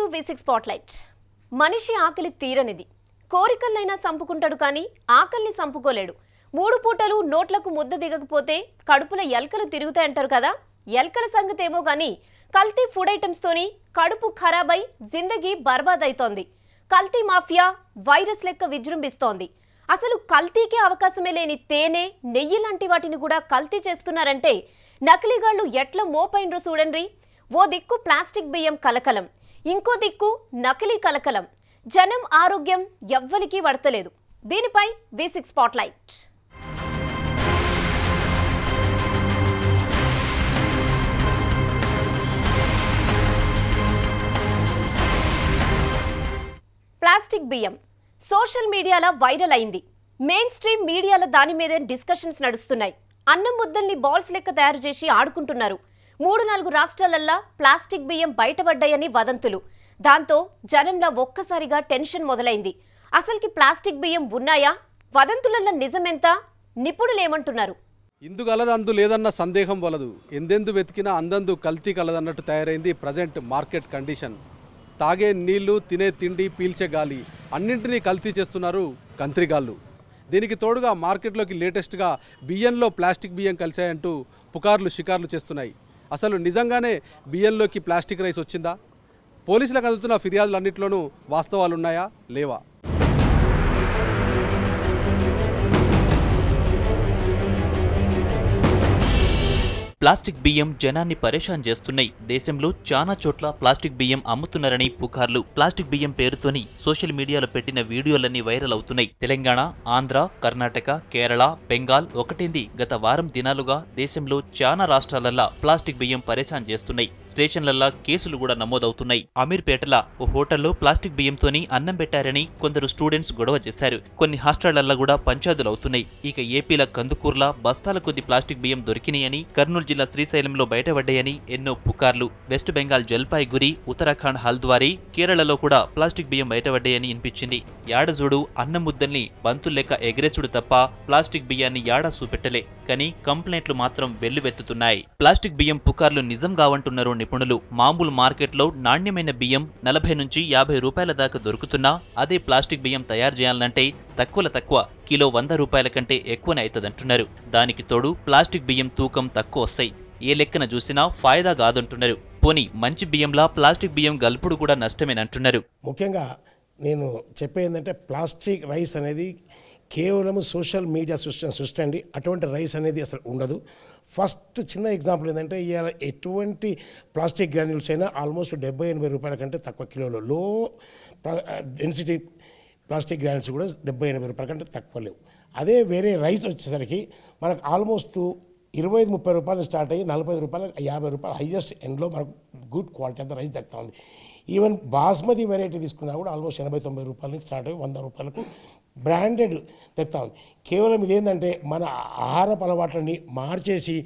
Welcome to V6 spotlight. మనిషి ఆకలి తీరనిది. కోరికలైనా సంపుకుంటాడు కానీ ఆకలిని సంపుకోలేడు. మూడు పూటలు నోట్లకు ముద్ద దిగకపోతే కడుపుల ఎల్కలు తిరుగుతాయంటారు కదా. ఎల్కల సంగతేమో గానీ కల్తీ ఫుడ్ ఐటమ్స్ తోని కడుపు ఖరాబై జిందగీ బర్బాద్ అవుతోంది. కల్తీ మాఫియా వైరస్ లెక్క విజృంభిస్తోంది. అసలు కల్తీకే అవకాశమే లేని తేనె, నెయ్యి లాంటి వాటిని కూడా కల్తీ చేస్తున్నారంటే నకిలీగాళ్లు ఎట్లా మోపైండ్రో చూడండి. ఓ దిక్కు ప్లాస్టిక్ బియ్యం కలకలం, ఇంకో దిక్కు నకిలీ కలకలం. జనం ఆరోగ్యం ఎవ్వరికీ వడతలేదు. దీనిపై V6 స్పాట్లైట్. ప్లాస్టిక్ బియ్యం సోషల్ మీడియాలో వైరల్ అయింది. మెయిన్ స్ట్రీమ్ మీడియాలో దాని మీదే డిస్కషన్స్ నడుస్తున్నాయి. అన్నం ముద్దల్ని బాల్స్ లెక్క తయారు చేసి ఆడుకుంటున్నారు. 3-4 రాష్ట్రాలల్లో ప్లాస్టిక్ బియ్యం బయటపడ్డాయని వదంతులు. దాంతో జనంలో ఒక్కసారిగా టెన్షన్ మొదలైంది. అసలుకి ప్లాస్టిక్ బియ్యం ఉన్నాయా? వదంతులలో నిజమెంత? నిపుణులేమంటున్నారు? ఇందు కలదు అందు లేదన్న సందేహం వలదు. ఎందెందు వెతికినా అందందు కల్తీ కలదన్నట్టు తయారైంది ప్రజెంట్ మార్కెట్ కండిషన్. తాగే నీళ్లు, తినే తిండి, పీల్చే గాలి అన్నింటినీ కల్తీ చేస్తున్నారు కంత్రిగాళ్ళు. దీనికి తోడుగా మార్కెట్లోకి లేటెస్ట్గా బియ్యంలో ప్లాస్టిక్ బియ్యం కలిశాయంటూ పుకార్లు షికార్లు చేస్తున్నాయి. అసలు నిజంగానే బియ్యంలోకి ప్లాస్టిక్ రైస్ వచ్చిందా? పోలీసులకు అందుతున్న ఫిర్యాదులన్నింటిలోనూ వాస్తవాలున్నాయా లేవా? ప్లాస్టిక్ బియ్యం జనాన్ని పరేషాన్ చేస్తున్నాయి. దేశంలో చాలా చోట్ల ప్లాస్టిక్ బియ్యం అమ్ముతున్నారని పుకార్లు. ప్లాస్టిక్ బియ్యం పేరుతోని సోషల్ మీడియాలో పెట్టిన వీడియోలన్నీ వైరల్ అవుతున్నాయి. తెలంగాణ, ఆంధ్ర, కర్ణాటక, కేరళ, బెంగాల్ ఒకటేంది గత వారం దినాలుగా దేశంలో చాలా రాష్ట్రాలల్లా ప్లాస్టిక్ బియ్యం పరేషాన్ చేస్తున్నాయి. స్టేషన్లల్లా కేసులు కూడా నమోదవుతున్నాయి. అమీర్పేటల ఓ హోటల్లో ప్లాస్టిక్ బియ్యంతోని అన్నం పెట్టారని కొందరు స్టూడెంట్స్ గొడవ చేశారు. కొన్ని హాస్టళ్లల్లా కూడా పంచాదులు అవుతున్నాయి. ఇక ఏపీల కందుకూర్ల బస్తాల కొద్ది ప్లాస్టిక్ బియ్యం దొరికినాయని, కర్నూలు జిల్లా శ్రీశైలంలో బయటపడ్డాయని ఎన్నో పుకార్లు. వెస్ట్ బెంగాల్ జల్పాయిగురి, ఉత్తరాఖండ్ హల్ద్వారీ, కేరళలో కూడా ప్లాస్టిక్ బియ్యం బయటపడ్డాయని అనిపించింది. యాడజోడు అన్నం ముద్దల్ని బంతులెక్క ఎగరేసుడు తప్ప ప్లాస్టిక్ బియ్యాన్ని యాడా చూపెట్టలే. కానీ కంప్లైంట్లు మాత్రం వెల్లువెత్తుతున్నాయి. ప్లాస్టిక్ బియ్యం పుకార్లు నిజం కావంటున్నారు నిపుణులు. మామూలు మార్కెట్లో నాణ్యమైన బియ్యం 40 నుంచి 50 రూపాయల దాకా దొరుకుతున్నా అదే ప్లాస్టిక్ బియ్యం తయారు చేయాలంటే తక్కువ కిలో 100 రూపాయల కంటే ఎక్కువనే అవుతుందంటున్నారు. దానికి తోడు ప్లాస్టిక్ బియ్యం తూకం తక్కువ వస్తాయి. ఏ లెక్కన చూసినా ఫాయిదా కాదంటున్నారు. పోనీ మంచి బియ్యంలా ప్లాస్టిక్ బియ్యం గల్పుడు కూడా నష్టమేనంటున్నారు. ముఖ్యంగా నేను చెప్పేందంటే ప్లాస్టిక్ రైస్ అనేది కేవలం సోషల్ మీడియా సృష్టి అండి. అటువంటి రైస్ అనేది అసలు ఉండదు. ఫస్ట్ చిన్న ఎగ్జాంపుల్ ఏంటంటే ఇవాళ ఎటువంటి ప్లాస్టిక్ గ్రాన్యూల్స్ అయినా ఆల్మోస్ట్ 70-80 రూపాయల కంటే తక్కువ కిలోలో లో డెన్సిటీ ప్లాస్టిక్ గ్రాన్యూల్స్ కూడా 70-80 రూపాయల కంటే తక్కువ లేవు. అదే వేరే రైస్ వచ్చేసరికి మనకు ఆల్మోస్ట్ 25-30 రూపాయలు స్టార్ట్ అయ్యి 45 రూపాయలు 50 రూపాయలు హైయెస్ట్ ఎండ్లో మనకు గుడ్ క్వాలిటీ అంత రైస్ దక్కుతా ఉంది. ఈవెన్ బాస్మతి వెరైటీ తీసుకున్నా కూడా ఆల్మోస్ట్ 80-90 రూపాయల నుంచి స్టార్ట్ అయ్యి 100 రూపాయలకు బ్రాండెడ్ దక్కుతా ఉంది. కేవలం ఇదేంటంటే మన ఆహారపు అలవాట్లని మార్చేసి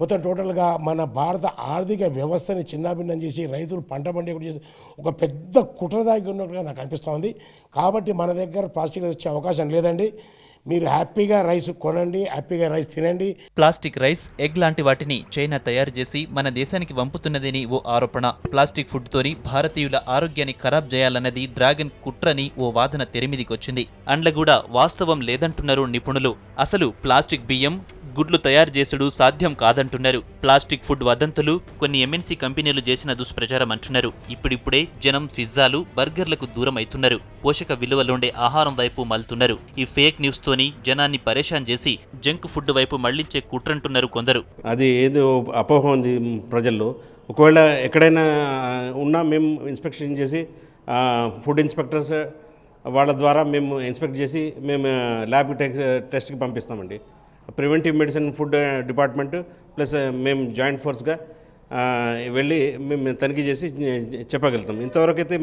మొత్తం టోటల్గా మన భారత ఆర్థిక వ్యవస్థని చిన్నాభిన్నం చేసి రైతులు పంట పండే చేసి ఒక పెద్ద కుట్రదాగి ఉన్నట్టుగా నాకు అనిపిస్తూ ఉంది. కాబట్టి మన దగ్గర ప్లాస్టిక్ వచ్చే అవకాశం లేదండి. మీరు హ్యాపీగా రైస్ కొనండి, హ్యాపీగా రైస్ తినండి. ప్లాస్టిక్ రైస్, ఎగ్ లాంటి వాటిని చైనా తయారు చేసి మన దేశానికి పంపుతున్నదని ఓ ఆరోపణ. ప్లాస్టిక్ ఫుడ్ తోని భారతీయుల ఆరోగ్యాన్ని ఖరాబ్ చేయాలన్నది డ్రాగన్ కుట్రని ఓ వాదన తెరమిదికొచ్చింది. అండ్ల కూడా వాస్తవం లేదంటున్నారు నిపుణులు. అసలు ప్లాస్టిక్ బియ్యం, గుడ్లు తయారు చేసుడు సాధ్యం కాదంటున్నారు. ప్లాస్టిక్ ఫుడ్ వదంతులు కొన్ని MNC కంపెనీలు చేసిన దుష్ప్రచారం అంటున్నారు. ఇప్పుడిప్పుడే జనం పిజ్జాలు, బర్గర్లకు దూరం అవుతున్నారు. పోషక విలువలుండే ఆహారం వైపు మళ్తున్నారు. ఈ ఫేక్ న్యూస్ తోని జనాన్ని పరేషాన్ చేసి జంక్ ఫుడ్ వైపు మళ్లించే కుట్రంటున్నారు కొందరు. అది ఏదో అపోహ ఉంది ప్రజల్లో. ఒకవేళ ఎక్కడైనా ఉన్నా మేము ఇన్స్పెక్షన్ చేసి ఫుడ్ ఇన్స్పెక్టర్స్ వాళ్ళ ద్వారా మేము ఇన్స్పెక్ట్ చేసి మేము ల్యాబ్ టెస్ట్కి పంపిస్తామండి. Preventive medicine food department plus మేము జాయింట్ ఫోర్స్గా వెళ్ళి మేము తనిఖీ చేసి చెప్పగలుగుతాం. ఇంతవరకు అయితే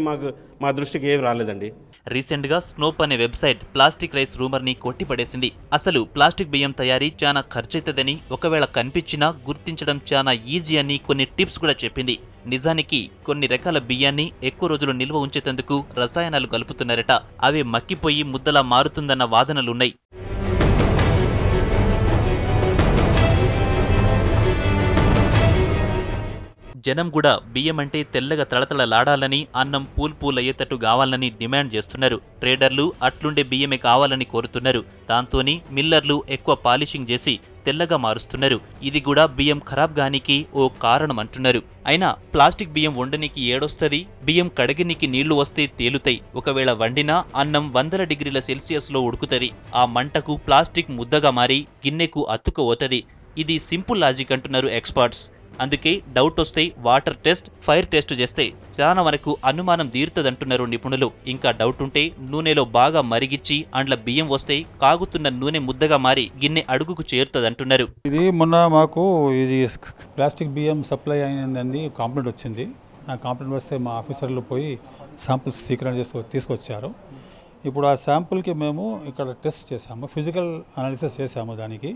మా దృష్టికి ఏం రాలేదండి. రీసెంట్గా స్నోప్ అనే వెబ్సైట్ ప్లాస్టిక్ రైస్ రూమర్ని కొట్టిపడేసింది. అసలు ప్లాస్టిక్ బియ్యం తయారీ చాలా ఖర్చవుతుందని, ఒకవేళ కనిపించినా గుర్తించడం చాలా ఈజీ అని కొన్ని టిప్స్ కూడా చెప్పింది. నిజానికి కొన్ని రకాల బియ్యాన్ని ఎక్కువ రోజులు నిల్వ ఉంచేందుకు రసాయనాలు కలుపుతున్నారట. అవి మక్కిపోయి ముద్దలా మారుతుందన్న వాదనలున్నాయి. జనం కూడా బియ్యం అంటే తెల్లగా తళతళలాడాలని, అన్నం పూల్ అయ్యేటట్టు కావాలని డిమాండ్ చేస్తున్నారు. ట్రేడర్లు అట్లుండే బియ్యమే కావాలని కోరుతున్నారు. దాంతోని మిల్లర్లు ఎక్కువ పాలిషింగ్ చేసి తెల్లగా మారుస్తున్నారు. ఇది కూడా బియ్యం ఖరాబ్ గానికి ఓ కారణం అంటున్నారు. అయినా ప్లాస్టిక్ బియ్యం వండనికి ఏడొస్తది? బియ్యం కడిగినికి నీళ్లు వస్తే తేలుతాయి. ఒకవేళ వండినా అన్నం 100 డిగ్రీల సెల్సియస్లో ఉడుకుతది. ఆ మంటకు ప్లాస్టిక్ ముద్దగా మారి గిన్నెకు అతుక్కుపోతది. ఇది సింపుల్ లాజిక్ అంటున్నారు ఎక్స్పర్ట్స్. అందుకే డౌట్ వస్తే వాటర్ టెస్ట్, ఫైర్ టెస్ట్ చేస్తే చాలా వరకు అనుమానం తీరుతదంటున్నారు నిపుణులు. ఇంకా డౌట్ ఉంటే నూనెలో బాగా మరిగిచ్చి అండ్ల బియ్యం వస్తే కాగుతున్న నూనె ముద్దగా మారి గిన్నె అడుగుకు చేరుతదంటున్నారు. ఇది మొన్న మాకు ఇది ప్లాస్టిక్ బియ్యం సప్లై అయిందని కంప్లైంట్ వచ్చింది. ఆ కంప్లైంట్ వస్తే మా ఆఫీసర్లు పోయి శాంపుల్స్ స్వీకరణ చేస్తూ తీసుకొచ్చారు. ఇప్పుడు ఆ శాంపుల్కి మేము ఇక్కడ టెస్ట్ చేసాము, ఫిజికల్ అనాలిసిస్ చేసాము, దానికి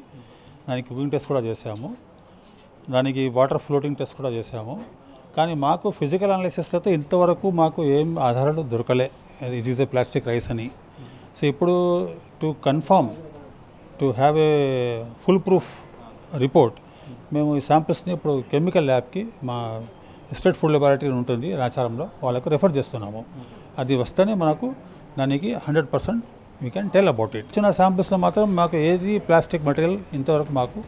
కుకింగ్ టెస్ట్ కూడా చేసాము, దానికి వాటర్ ఫ్లోటింగ్ టెస్ట్ కూడా చేసాము. కానీ మాకు ఫిజికల్ అనాలిసిస్ అయితే ఇంతవరకు మాకు ఏం ఆధారాలు దొరకలే ఇది ఈజ్ ఏ ప్లాస్టిక్ రైస్ అని. సో ఇప్పుడు to confirm, to have a full proof report, మేము ఈ శాంపిల్స్ని ఇప్పుడు కెమికల్ ల్యాబ్కి మా స్టేట్ ఫుడ్ ల్యాబొరేటరీ ఉంటుంది రాచారంలో, వాళ్ళకు రెఫర్ చేస్తున్నాము. అది వస్తేనే మనకు దానికి 100% we can tell about it. చిన్న శాంపిల్స్లో మాత్రం మాకు ఏది ప్లాస్టిక్ మెటీరియల్ ఇంతవరకు మాకు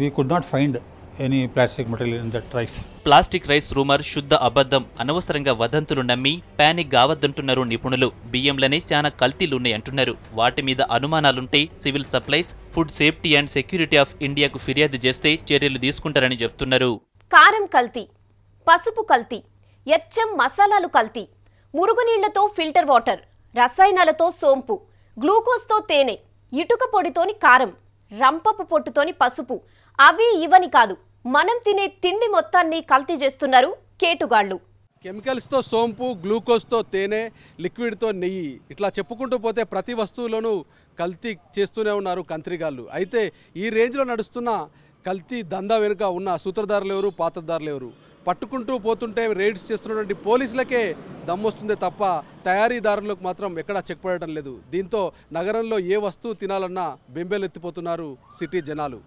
we could not find any plastic material in that rice. Plastic rice rumour శుద్ధ అబద్ధం. అనవసరంగా వదంతులు నమ్మి పానిక్ కావద్దంటున్నారు నిపుణులు. బియ్యంలోనే చాలా కల్తీలున్నాయంటున్నారు. వాటి మీద అనుమానాలుంటే civil supplies, food safety and security of ఇండియాకు ఫిర్యాదు చేస్తే చర్యలు తీసుకుంటారని చెప్తున్నారు. కారం కల్తీ, పసుపు కల్తీ, ఎచ్చం మసాలాలు కల్తీ, మురుగునీళ్లతో ఫిల్టర్ వాటర్, రసాయనాలతో సోంపు, గ్లూకోజ్తో తేనె, ఇటుక పొడితోని కారం, రంపపు పొట్టుతోని పసుపు, అవి ఇవని కాదు, మనం తినే తిండి మొత్తాన్ని కల్తీ చేస్తున్నారు కేటుగాళ్లు. కెమికల్స్తో సోంపు, గ్లూకోజ్తో తేనె, లిక్విడ్తో నెయ్యి, ఇట్లా చెప్పుకుంటూ పోతే ప్రతి వస్తువులోనూ కల్తీ చేస్తూనే ఉన్నారు కంత్రిగాళ్ళు. అయితే ఈ రేంజ్లో నడుస్తున్న కల్తీ దందా వెనుక ఉన్న సూత్రధారులు ఎవరు, పాత్రధారులు ఎవరు? పట్టుకుంటూ పోతుంటే రైడ్స్ చేస్తున్నటువంటి పోలీసులకే దమ్మొస్తుందే తప్ప తయారీదారులకు మాత్రం ఎక్కడా చెక్ పడటం లేదు. దీంతో నగరంలో ఏ వస్తువు తినాలన్నా బెంబేలెత్తిపోతున్నారు సిటీ జనాలు.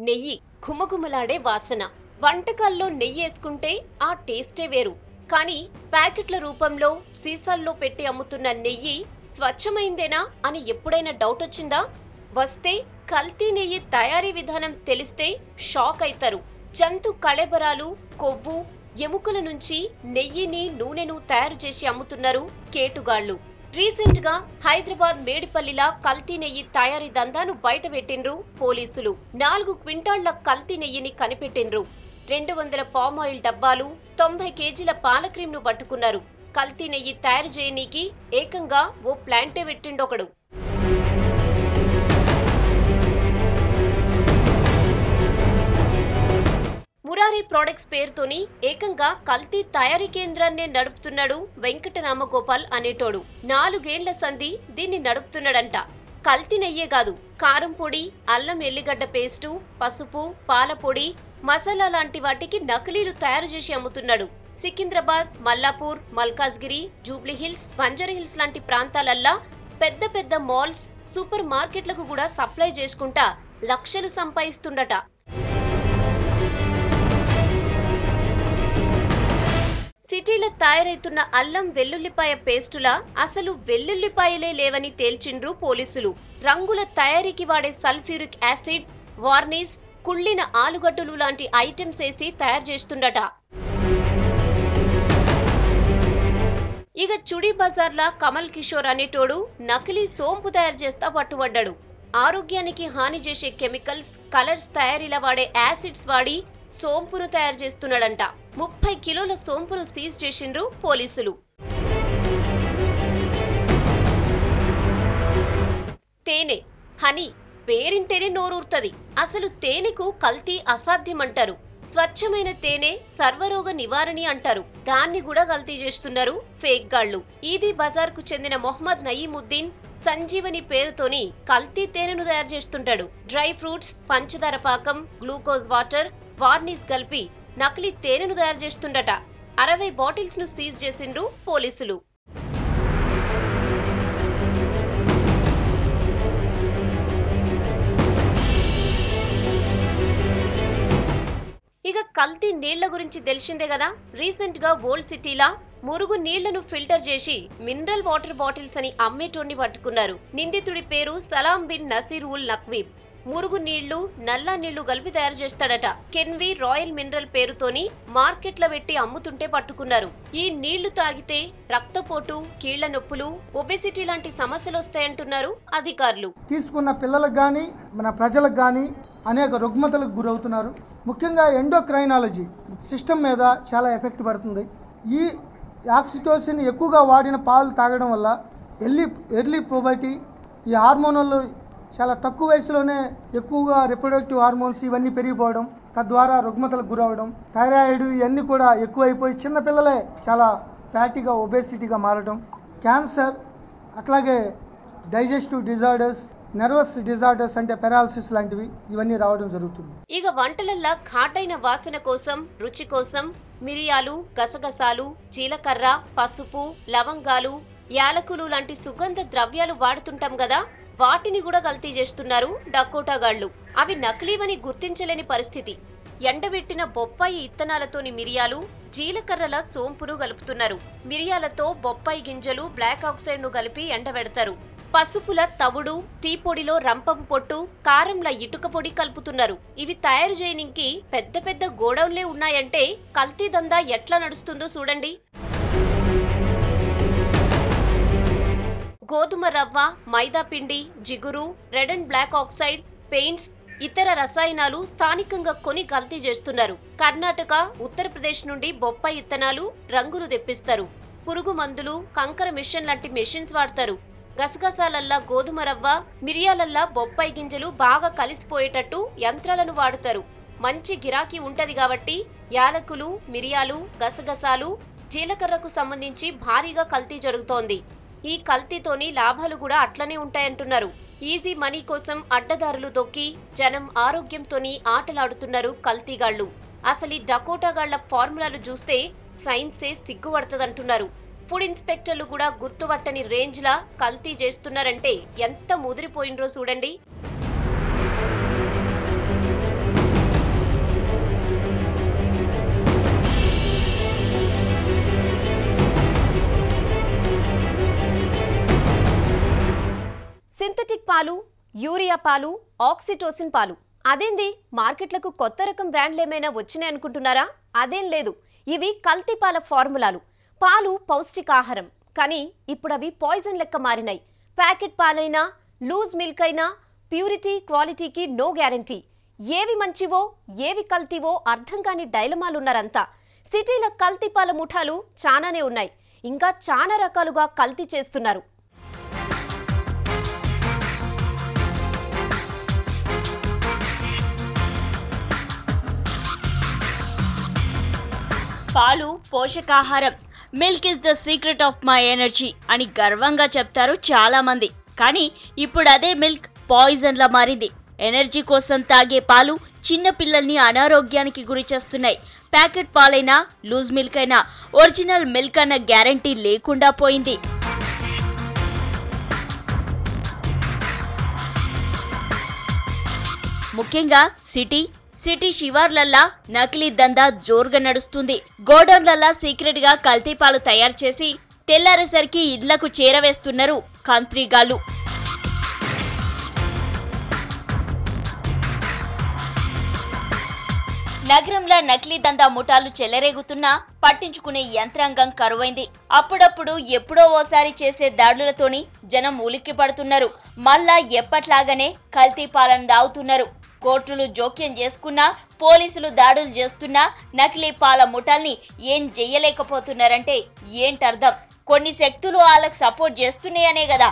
నెయ్యి ఘుమఘుమలాడే వాసన. వంటకాల్లో నెయ్యి వేసుకుంటే ఆ టేస్టే వేరు. కానీ ప్యాకెట్ల రూపంలో సీసాల్లో పెట్టి అమ్ముతున్న నెయ్యి స్వచ్ఛమైందేనా అని ఎప్పుడైనా డౌట్ వచ్చిందా? వస్తే కల్తీ నెయ్యి తయారీ విధానం తెలిస్తే షాక్ అయితారు. జంతు కళెబరాలు, కొవ్వు, ఎముకల నుంచి నెయ్యిని, నూనెను తయారు చేసి అమ్ముతున్నారు కేటుగాళ్లు. రీసెంట్ గా హైదరాబాద్ మేడిపల్లిలా కల్తీ నెయ్యి తయారీ దందాను బయటపెట్టిండ్రు పోలీసులు. 4 క్వింటాళ్ల కల్తీ నెయ్యిని కనిపెట్టిండ్రు. 200 పామాయిల్ డబ్బాలు, 90 కేజీల పాల క్రీమ్ ను పట్టుకున్నారు. కల్తీ నెయ్యి తయారు చేయనీకి ఏకంగా ఓ ప్లాంటే పెట్టిండొకడు. మురారి ప్రొడక్ట్స్ పేరుతోని ఏకంగా కల్తీ తయారీ కేంద్రాన్నే నడుపుతున్నాడు వెంకటరామగోపాల్ అనేటోడు. 4 ఏళ్ల సంధి దీన్ని నడుపుతున్నాడంట. కల్తీ నెయ్యే కాదు, కారం పొడి, అల్లం ఎల్లిగడ్డ పేస్టు, పసుపు, పాల పొడి, మసాలా లాంటి వాటికి నకిలీలు తయారు చేసి అమ్ముతున్నాడు. Secunderabad, Mallapur, Malkajgiri, Jubilee hills, Banjara hills లాంటి ప్రాంతాలల్లా పెద్ద పెద్ద మాల్స్, సూపర్ మార్కెట్లకు కూడా సప్లై చేసుకుంటా లక్షలు సంపాదిస్తుండట. సిటీలో తయారైతున్న అల్లం వెల్లుల్లిపాయ పేస్టులా అసలు వెల్లుల్లిపాయలే లేవని తేల్చిండ్రు పోలీసులు. రంగుల తయారీకి వాడే సల్ఫ్యూరిక్ యాసిడ్, వార్నిష్, కుళ్ళిన ఆలుగడ్డలు లాంటి ఐటమ్స్ వేసి తయారు చేస్తుండట. ఇక చుడి బజార్లా కమల్ కిషోర్ అనేటోడు నకిలీ సోంపు తయారు చేస్తా పట్టుబడ్డాడు. ఆరోగ్యానికి హాని చేసే కెమికల్స్, కలర్స్ తయారీలా వాడే యాసిడ్స్ వాడి సోంపును తయారు చేస్తున్నాడంట. 30 కిలోల సోంపును సీజ్ చేసిండ్రు పోలీసులు. తేనె, హనీ పేరింటేనే నోరూర్తది. అసలు తేనెకు కల్తీ అసాధ్యమంటారు. స్వచ్ఛమైన తేనె సర్వరోగ నివారణి అంటారు. దాన్ని కూడా కల్తీ చేస్తున్నారు ఫేక్ గాళ్లు. ఈదీ బజార్ కు చెందిన మొహమ్మద్ నయీముద్దీన్ సంజీవని పేరుతోని కల్తీ తేనెను తయారు చేస్తుంటాడు. డ్రై ఫ్రూట్స్, పంచదార పాకం, గ్లూకోజ్ వాటర్, వార్నిష్ కలిపి నకిలీ తేనెను తయారు చేస్తుండట. 60 బాటిల్స్ ను సీజ్ చేసిండ్రు పోలీసులు. ఇక కల్తీ నీళ్ల గురించి తెలిసిందే కదా. రీసెంట్ గా ఓల్డ్ సిటీలా మురుగు నీళ్లను ఫిల్టర్ చేసి మినరల్ వాటర్ బాటిల్స్ అని అమ్మేటోన్ని పట్టుకున్నారు. నిందితుడి పేరు సలాం బిన్ నసీర్ ఉల్ నక్వీబ్. మురుగు నీళ్లు, నల్లా నీళ్లు కలిపి తయారు చేస్తాడట. కెన్వి రాయల్ మినరల్ పేరుతోని మార్కెట్ల పెట్టి అమ్ముతుంటే పట్టుకున్నారు. ఈ నీళ్లు తాగితే రక్తపోటు, కీళ్ల నొప్పులు, ఒబెసిటీ లాంటి సమస్యలు వస్తాయంటున్నారు అధికారులు. తీసుకున్న పిల్లలకు గాని మన ప్రజలకు గాని అనేక రుగ్మతలకు గురవుతున్నారు. ముఖ్యంగా ఎండోక్రైనాలజీ సిస్టమ్ మీద చాలా ఎఫెక్ట్ పడుతుంది. ఈ ఆక్సిటోసిన్ ఎక్కువగా వాడిన పాలు తాగడం వల్ల ఎర్లీ పుబర్టీ, ఈ హార్మోన్లు చాలా తక్కువ వయసులోనే ఎక్కువగా రిప్రొడక్టివ్ హార్మోన్స్ ఇవన్నీ పెరిగిపోవడం, తద్వారా రుగ్మతలకు గురవడం, థైరాయిడ్ ఇవన్నీ కూడా ఎక్కువైపోయి చిన్నపిల్లలే చాలా ఫ్యాటీగా, ఒబేసిటీగా మారడం, క్యాన్సర్, అట్లాగే డైజెస్టివ్ డిజార్డర్స్, నర్వస్ డిజార్డర్స్ అంటే పెరాలసిస్ లాంటివి ఇవన్నీ రావడం జరుగుతుంది. ఇక వంటలల్లో ఘాటైన వాసన కోసం, రుచి కోసం మిరియాలు, గసగసాలు, జీలకర్ర, పసుపు, లవంగాలు, యాలకులు లాంటి సుగంధ ద్రవ్యాలు వాడుతుంటాం కదా, వాటిని కూడా కల్తీ చేస్తున్నారు డకోటాగాళ్లు. అవి నకిలీవని గుర్తించలేని పరిస్థితి. ఎండబెట్టిన బొప్పాయి ఇత్తనాలతోని మిరియాలు, జీలకర్రల సోంపును కలుపుతున్నారు. మిరియాలతో బొప్పాయి గింజలు, బ్లాక్ ఆక్సైడ్ ను కలిపి ఎండబెడతారు. పసుపుల తవుడు, టీ పొడిలో రంపపు పొట్టు, కారంల ఇటుక పొడి కలుపుతున్నారు. ఇవి తయారు చేయడానికి పెద్ద పెద్ద గోడౌన్లే ఉన్నాయంటే కల్తీ దందా ఎట్లా నడుస్తుందో చూడండి. గోధుమ రవ్వ, మైదా పిండి, జిగురు, red and black oxide, paints, ఇతర రసాయనాలు స్థానికంగా కొని కల్తీ చేస్తున్నారు. కర్ణాటక, ఉత్తరప్రదేశ్ నుండి బొప్పాయి ఇత్తనాలు, రంగులు తెప్పిస్తారు. పురుగు మందులు, కంకర మిషన్ లాంటి మెషిన్స్ వాడతారు. గసగసాలల్లా గోధుమ రవ్వ, మిరియాలల్లా బొప్పాయి గింజలు బాగా కలిసిపోయేటట్టు యంత్రాలను వాడుతారు. మంచి గిరాకీ ఉంటది కాబట్టి యాలకులు, మిరియాలు, గసగసాలు, జీలకర్రకు సంబంధించి భారీగా కల్తీ జరుగుతోంది. ఈ కల్తీతోని లాభాలు కూడా అట్లనే ఉంటాయంటున్నారు. ఈజీ మనీ కోసం అడ్డదారులు దొక్కి జనం ఆరోగ్యంతోని ఆటలాడుతున్నారు కల్తీగాళ్లు. అసలు ఈ డకోటాగాళ్ల ఫార్ములాలు చూస్తే సైన్సే సిగ్గుపడుతుందంటున్నారు. ఫుడ్ ఇన్స్పెక్టర్లు కూడా గుర్తుపట్టని రేంజ్లా కల్తీ చేస్తున్నారంటే ఎంత ముదిరిపోయినరో చూడండి. సింథటిక్ పాలు, యూరియా పాలు, ఆక్సిటోసిన్ పాలు. అదేంది, మార్కెట్లకు కొత్త రకం బ్రాండ్లు ఏమైనా వచ్చినాయనుకుంటున్నారా? అదేం లేదు, ఇవి కల్తీ పాల ఫార్ములాలు. పాలు పౌష్టికాహారం, కానీ ఇప్పుడు అవి పాయిజన్ లెక్క మారినాయి. ప్యాకెట్ పాలైనా, లూజ్ మిల్క్ అయినా ప్యూరిటీ, క్వాలిటీకి నో గ్యారంటీ. ఏవి మంచివో ఏవి కల్తీవో అర్థం కాని డైలమాలున్నారంతా. సిటీల కల్తీ పాల ముఠాలు చాలానే ఉన్నాయి. ఇంకా చాలా రకాలుగా కల్తీ చేస్తున్నారు. పాలు పోషకాహారం, milk is the secret of my energy అని గర్వంగా చెప్తారు చాలా మంది. కానీ ఇప్పుడు అదే మిల్క్ పాయిజన్ లా మారింది. ఎనర్జీ కోసం తాగే పాలు చిన్న పిల్లల్ని అనారోగ్యానికి గురి చేస్తున్నాయి. ప్యాకెట్ పాలైనా, లూజ్ మిల్క్ అయినా ఒరిజినల్ మిల్క్ అన్న గ్యారంటీ లేకుండా పోయింది. ముఖ్యంగా సిటీ శివార్లల్లా నకిలీ దందా జోరుగా నడుస్తుంది. గోడౌన్లల్లా సీక్రెట్ గా కల్తీ పాలు తయారు చేసి తెల్లారేసరికి ఇళ్లకు చేరవేస్తున్నారు కంత్రీగాళ్లు. నగరంలో నకిలీ దందా ముఠాలు చెలరేగుతున్నా పట్టించుకునే యంత్రాంగం కరువైంది. అప్పుడప్పుడు ఎప్పుడో ఓసారి చేసే దాడులతోని జనం ఉలిక్కి పడుతున్నారు. మళ్ళా ఎప్పట్లాగానే కల్తీ పాలను దాగుతున్నారు. కోర్టులు జోక్యం చేసుకున్నా, పోలీసులు దాడులు చేస్తున్నా నకిలీ పాల ముఠాల్ని ఏం చెయ్యలేకపోతున్నారంటే ఏంటర్థం? కొన్ని శక్తులు వాళ్ళకు సపోర్ట్ చేస్తున్నాయనే కదా.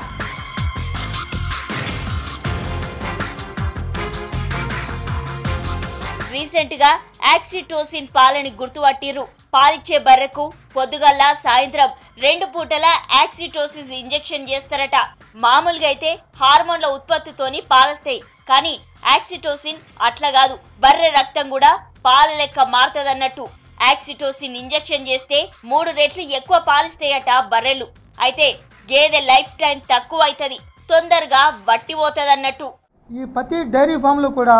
రీసెంట్ గా ఆక్సిటోసిన్ పాలని గుర్తుపట్టిర్రు. పాలిచ్చే బర్రెకు పొద్దుగల్లా, సాయంత్రం 2 పూటల ఆక్సిటోసిన్ ఇంజెక్షన్ చేస్తారట. మామూలుగా అయితే హార్మోన్ల ఉత్పత్తితోని పాలస్తాయి, కానీ ఆక్సిటోసిన్ అట్లా కాదు. బర్రె రక్తం కూడా పాల లెక్క మారుతుందన్నట్టు. యాక్సిటోసిన్ ఇంజెక్షన్ చేస్తే 3 రెట్లు ఎక్కువ పాలిస్తాయట బర్రెలు. అయితే గేదె లైఫ్ టైం తక్కువ అవుతుంది, తొందరగా వట్టిపోతుందన్నట్టు. ఈ ప్రతి డైరీ ఫామ్లో కూడా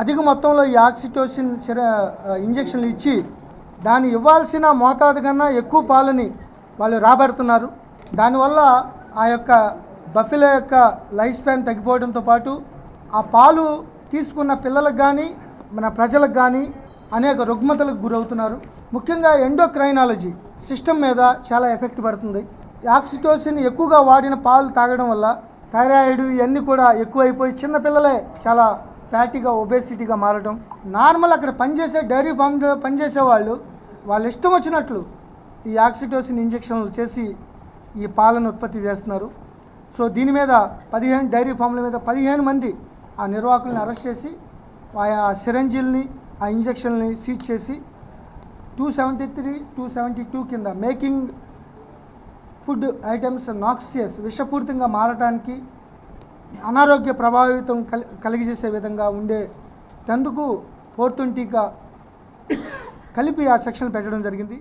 అధిక మొత్తంలో ఈ ఆక్సిటోసిన్ ఇంజెక్షన్లు ఇచ్చి దాన్ని ఇవ్వాల్సిన మోతాదు కన్నా ఎక్కువ పాలని వాళ్ళు రాబడుతున్నారు. దానివల్ల ఆ యొక్క బఫెల యొక్క లైఫ్ స్పాన్ తగ్గిపోవడంతో పాటు ఆ పాలు తీసుకున్న పిల్లలకు కానీ మన ప్రజలకు కానీ అనేక రుగ్మతలకు గురవుతున్నారు. ముఖ్యంగా ఎండోక్రైనాలజీ సిస్టమ్ మీద చాలా ఎఫెక్ట్ పడుతుంది. ఆక్సిటోసిన్ ఎక్కువగా వాడిన పాలు తాగడం వల్ల థైరాయిడ్ ఇవన్నీ కూడా ఎక్కువైపోయి చిన్నపిల్లలే చాలా ఫ్యాటీగా ఒబేసిటీగా మారడం. నార్మల్ అక్కడ పనిచేసే డైరీ ఫామ్లో పనిచేసే వాళ్ళు ఇష్టం వచ్చినట్లు ఈ ఆక్సిటోసిన్ ఇంజెక్షన్లు చేసి ఈ పాలను ఉత్పత్తి చేస్తున్నారు. సో దీని మీద 15 డైరీ ఫామ్ల మీద 15 మంది ఆ నిర్వాహకులను అరెస్ట్ చేసి ఆ సిరంజీల్ని ఆ ఇంజెక్షన్ని సీజ్ చేసి 273, 272 కింద మేకింగ్ ఫుడ్ ఐటమ్స్ నాక్సియస్ విషపూరితంగా మారటానికి అనారోగ్య ప్రభావితం కలిగజేసే విధంగా ఉండేందుకు 420గా కలిపి ఆ సెక్షన్ పెట్టడం జరిగింది.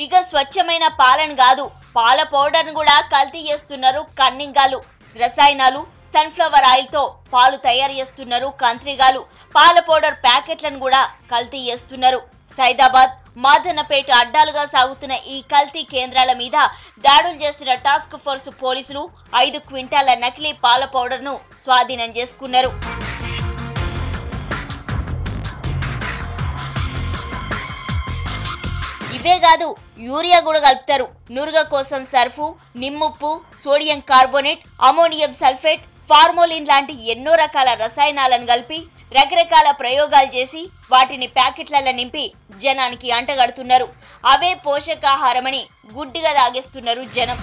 ఇక స్వచ్ఛమైన పాలను కాదు, పాల పౌడర్ను కూడా కల్తీ చేస్తున్నారు కన్నింగాలు. రసాయనాలు, సన్ఫ్లవర్ ఆయిల్తో పాలు తయారు చేస్తున్నారు కంత్రిగాలు. పాల పౌడర్ ప్యాకెట్లను కూడా కల్తీ చేస్తున్నారు. సైదాబాద్, మాదన్నపేట అడ్డాలుగా సాగుతున్న ఈ కల్తీ కేంద్రాల మీద దాడులు చేసిన టాస్క్ ఫోర్స్ పోలీసులు 5 క్వింటాల నకిలీ పాల పౌడర్ను స్వాధీనం చేసుకున్నారు. ఇవే కాదు, యూరియా కూడా కలుపుతారు. నురుగ కోసం సర్ఫు, నిమ్ముప్పు, sodium carbonate, ammonium sulphate, formalin లాంటి ఎన్నో రకాల రసాయనాలను కలిపి రకరకాల ప్రయోగాలు చేసి వాటిని ప్యాకెట్లలో నింపి జనానికి అంటగడుతున్నారు. అవే పోషకాహారమని గుడ్డిగా తాగేస్తున్నారు జనం.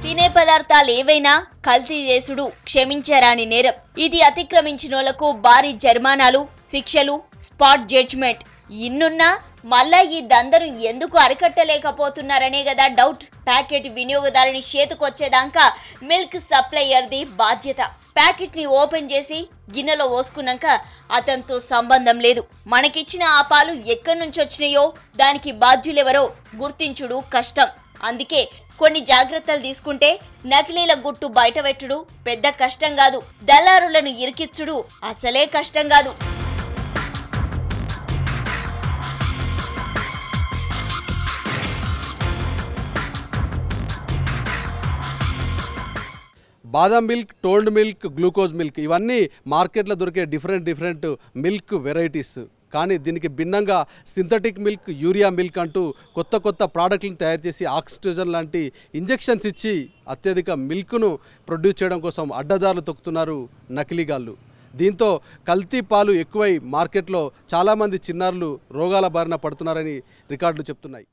తినే పదార్థాలు ఏవైనా కల్తీ చేసుడు క్షమించరాని నేరం. ఇది అతిక్రమించినోళ్లకు భారీ జరిమానాలు, శిక్షలు, స్పాట్ జడ్జ్మెంట్. ఇన్నున్నా మళ్ళా ఈ దందను ఎందుకు అరికట్టలేకపోతున్నారనే కదా డౌట్. ప్యాకెట్ వినియోగదారుని చేతికొచ్చేదాకా మిల్క్ సప్లయర్ది బాధ్యత. ప్యాకెట్ ని ఓపెన్ చేసి గిన్నెలో పోసుకున్నాక అతనితో సంబంధం లేదు. మనకిచ్చిన ఆ పాలు ఎక్కడి నుంచి వచ్చినాయో దానికి బాధ్యులెవరో గుర్తించుడు కష్టం. అందుకే కొన్ని జాగ్రత్తలు తీసుకుంటే నకిలీల గుట్టు బయటపెట్టుడు పెద్ద కష్టం కాదు, దళారులను ఇరికిచ్చుడు అసలే కష్టం కాదు. బాదం milk, told milk, glucose milk ఇవన్నీ మార్కెట్లో దొరికే డిఫరెంట్ మిల్క్ వెరైటీస్. కానీ దీనికి భిన్నంగా సింథటిక్ మిల్క్, యూరియా మిల్క్ అంటూ కొత్త ప్రోడక్ట్లను తయారు చేసి ఆక్సిటోజన్ లాంటి ఇంజెక్షన్స్ ఇచ్చి అత్యధిక మిల్క్ను ప్రొడ్యూస్ చేయడం కోసం అడ్డదారులు తొక్కుతున్నారు నకిలీగాళ్ళు. దీంతో కల్తీ పాలు ఎక్కువై మార్కెట్లో చాలామంది చిన్నారులు రోగాల బారిన పడుతున్నారని రికార్డులు చెప్తున్నాయి.